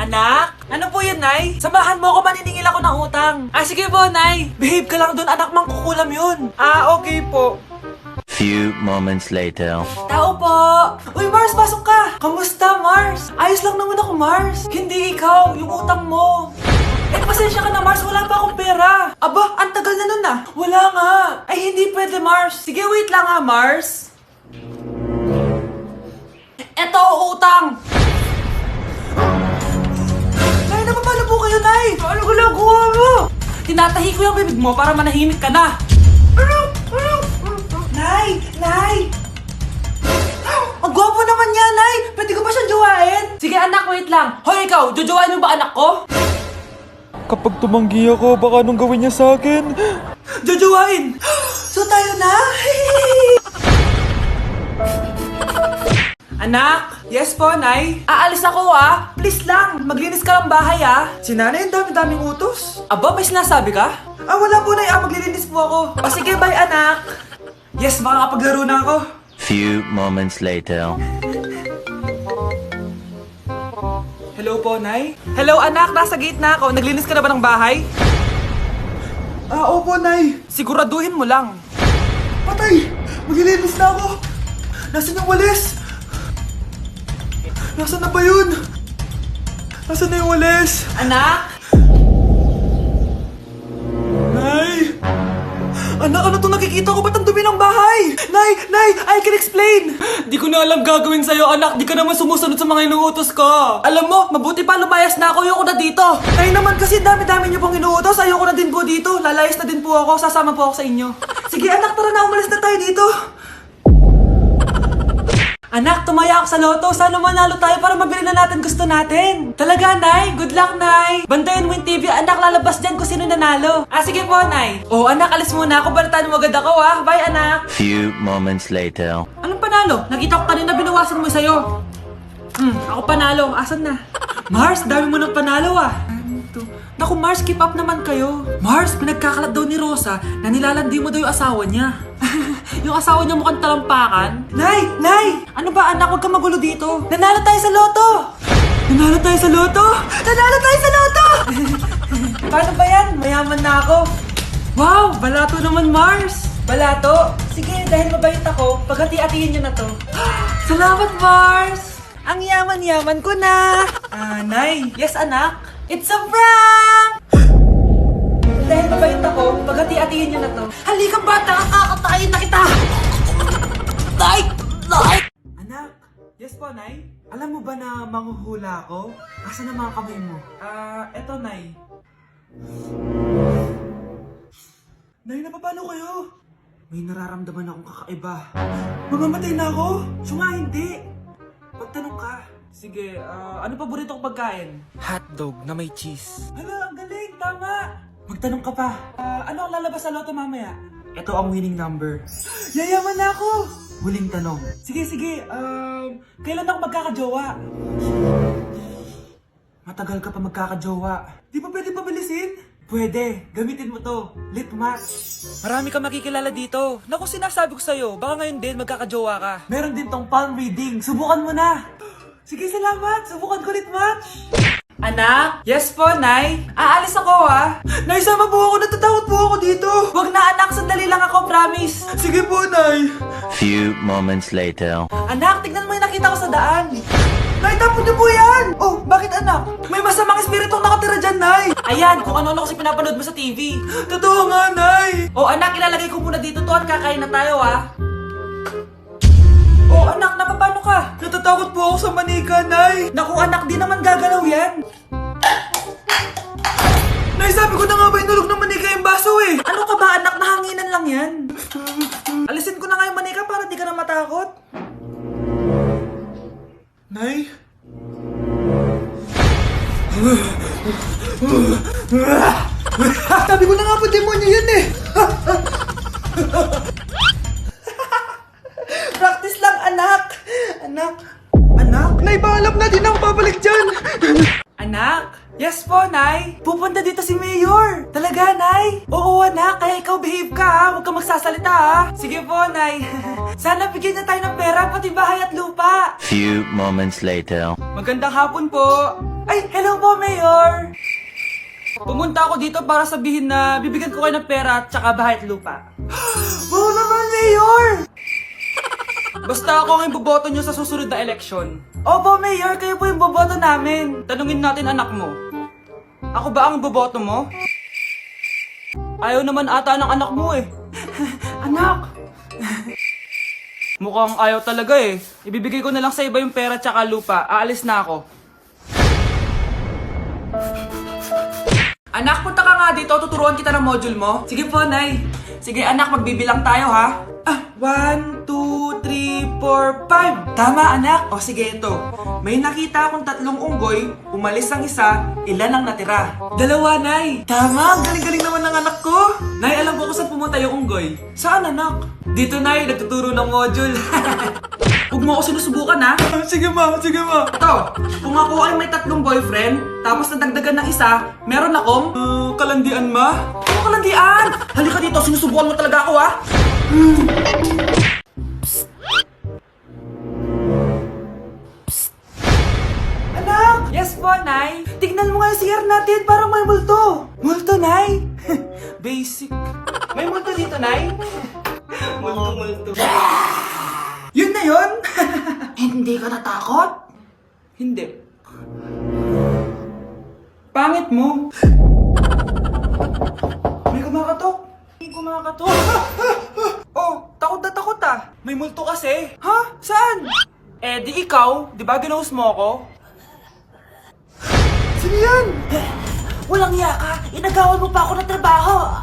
Anak? Ano po yun, Nay? Samahan mo ako, maniningil ako ng utang. Sige po, Nay. Behave ka lang doon, anak, mangkukulam yun. Okay po. Few moments later. Tao po! Uy, Mars, pasok ka! Kamusta, Mars? Ayos lang naman ako, Mars. Hindi ikaw, yung utang mo. Pasensya ka na, Mars. Wala pa akong pera. Aba, ang tagal na nun ah. Wala nga. Ay, hindi pwede, Mars. Sige, wait lang ha, Mars. Eto, utang. Nay, napapalo po kayo, Nay. Ano ginagawa mo? Tinatahi ko yung bibig mo para manahimik ka na. Nay! Nay! Ang gwapo naman niya, Nay! Pwede ko ba siyang jowain? Sige, anak, wait lang. Hoy, ikaw, jojowain mo ba anak ko? Kapag tumanggi ako, baka anong gawin niya sa akin? Jojowain! So tayo na? Anak? Yes po, Nay? Aalis ako Please lang, maglinis ka ng bahay Si nanay, ang dami-daming utos. Aba, may sinasabi ka? Wala po, Nay. Maglilinis po ako. Sige, bye, anak. Yes, makakapaglaro na ako. Few moments later. Hello po, Nay? Hello, anak. Nasa gate na ako. Naglinis ka na ba ng bahay? Opo, Nay. Siguraduhin mo lang. Patay! Maglilinis na ako. Nasaan yung walis? Nasaan na ba yun? Nasaan na yung walis? Anak? Nay! Anak, ano itong nakikita ko? Ba't ang dumi ng bahay? Nay! Nay! I can explain! Di ko na alam gagawin sa'yo, anak. Di ka naman sumusunod sa mga inuutos ko. Alam mo, mabuti pa lumayas na ako. Ayoko na dito. Nay naman kasi dami-dami niyo pong inuutos. Ayoko na din po dito. Lalayas na din po ako. Sasama po ako sa inyo. Sige, anak, tara na. Umalis na tayo dito. Anak, tumaya ako sa loto. Sana manalo tayo para mabili na natin gusto natin. Talaga, Nay? Good luck, Nay. Bantayan mo yung TV. Anak, lalabas dyan kung sino nanalo. Sige po, Nay. Anak, alis muna ako. Balitaan mo agad ako, Bye, anak. Few moments later. Anong panalo? Nakita ko kanina binawasan mo sa'yo. Ako panalo. Asan na? Mars, dami mo ng panalo, Naku, Mars, keep up naman kayo. Mars, pinagkakalat daw ni Rosa na nilalandi mo daw yung asawa niya. Yung asawa niya mukhang talampakan. Nay! Nay! Ano ba, anak? Huwag kang magulo dito. Nanalo tayo sa loto! Nanalo tayo sa loto? Nanalo tayo sa loto! Paano ba yan? Mayaman na ako. Wow! Balato naman, Mars! Balato? Sige, dahil mabait ako, paghati-hatiin niyo na to. Salamat, Mars! Ang yaman-yaman ko na! Nay! Yes, anak? It's a prank! Dahil mabait ako, paghati-hatiin niyo na to. Halika bata, kakatayin na kita! Nay! Nay! Anak! Yes po, Nay? Alam mo ba na manghuhula ako? Asan ang mga kamay mo? Eto, Nay. Nay, napapalo kayo? May nararamdaman akong kakaiba. Mamamatay na ako? Sunga, hindi. Pagtanong ka. Sige, ano paborito kong pagkain? Hotdog na may cheese. Hala, ang galing! Tama! Magtanong ka pa. Ano ang lalabas sa loto mamaya? Ito ang winning number. Yayaman na ako! Huling tanong. Sige, kailan ako magkakajowa? Matagal ka pa magkakajowa. Di ba pwede pabilisin? Pwede. Gamitin mo to. Lip match. Marami ka makikilala dito. Naku, sinasabi ko sa'yo. Baka ngayon din magkakajowa ka. Meron din tong palm reading. Subukan mo na. Sige, salamat. Subukan ko lip match. Anak? Yes po, Nay? Aalis ako, Nay, sama po ako. Natatakot po ako dito. Wag na, anak. Sandali lang ako, promise. Sige po, Nay. Few moments later. Anak, tignan mo yung nakita ko sa daan. Nay, tapon niyo po yan. Oh, bakit, anak? May masamang espiritong nakatira dyan, Nay. Ayan, kung ano-ano kasi pinapanood mo sa TV. Totoo nga, Nay. Oh, anak, ilalagay ko muna dito to at kakain na tayo, Oh, anak, napapano ka? Natatakot po ako sa manika, Nay. Naku, anak, di naman gagalaw yan. Nay, sabi ko na nga ba inulog ng manika yung baso Ano ka ba, anak? Nahanginan lang yan. Alisin ko na nga yung manika para di ka na matakot. Nay? Sabi ko na nga po, demonyo yan Practice lang, anak. Anak? Nay, paalam na. Di na ako babalik dyan. Anak? Yes po, Nay. Pupunta dito si Mayor. Talaga, Nay? Oo, anak. Kaya ikaw behave ka, Huwag ka magsasalita, Sige po, Nay. Sana bigyan niya tayo ng pera, pati bahay at lupa. Few moments later. Magandang hapon po. Ay, hello po, Pumunta ako dito para sabihin na bibigyan ko kayo ng pera at saka bahay at lupa. Wow naman, Mayor! Basta ako ang iboboto nyo sa susunod na eleksyon. Opo, Mayor, kayo po yung boboto namin. Tanungin natin anak mo. Ako ba ang boboto mo? Ayaw naman ata ng anak mo eh. Anak! Mukhang ayaw talaga eh. Ibibigay ko na lang sa iba yung pera tsaka lupa. Aalis na ako. Anak, punta ka nga dito. Tuturuan kita ng module mo. Sige po, Nay. Sige anak, magbibilang tayo ha. 1, 2, 3, 4, 5. Tama anak. O sige ito. May nakita akong 3 unggoy. Umalis ang isa. Ilan ang natira? 2, Nay. Tama. Galing-galing naman ng anak ko. Nay, alam ko kung saan pumunta yung unggoy. Saan anak? Dito Nay, nagtuturo ng module. Huwag mo ako sinusubukan ha. Sige ma, sige ma. Ito, kung ako ay may 3 boyfriend, tapos nadagdagan ng isa, meron akong... kalandian ma? Ano kalandian? Halika dito, sinusubukan mo talaga ako ha. Anak! Yes po, Nay. Tignan mo nga yung CR natin, parang may multo. Multo, Nay? Basic. May multo dito, Nay? Multo. Yun na yun? Hindi ka natakot? Hindi. Pangit mo. May kumakatok. May kumakatok. Oh, takot na takot ah. May multo kasi. Ha? Saan? Eh, di ikaw. Di ba ginose mo ako? Sino yan? Walang iya ka. Inagawan mo pa ako ng trabaho.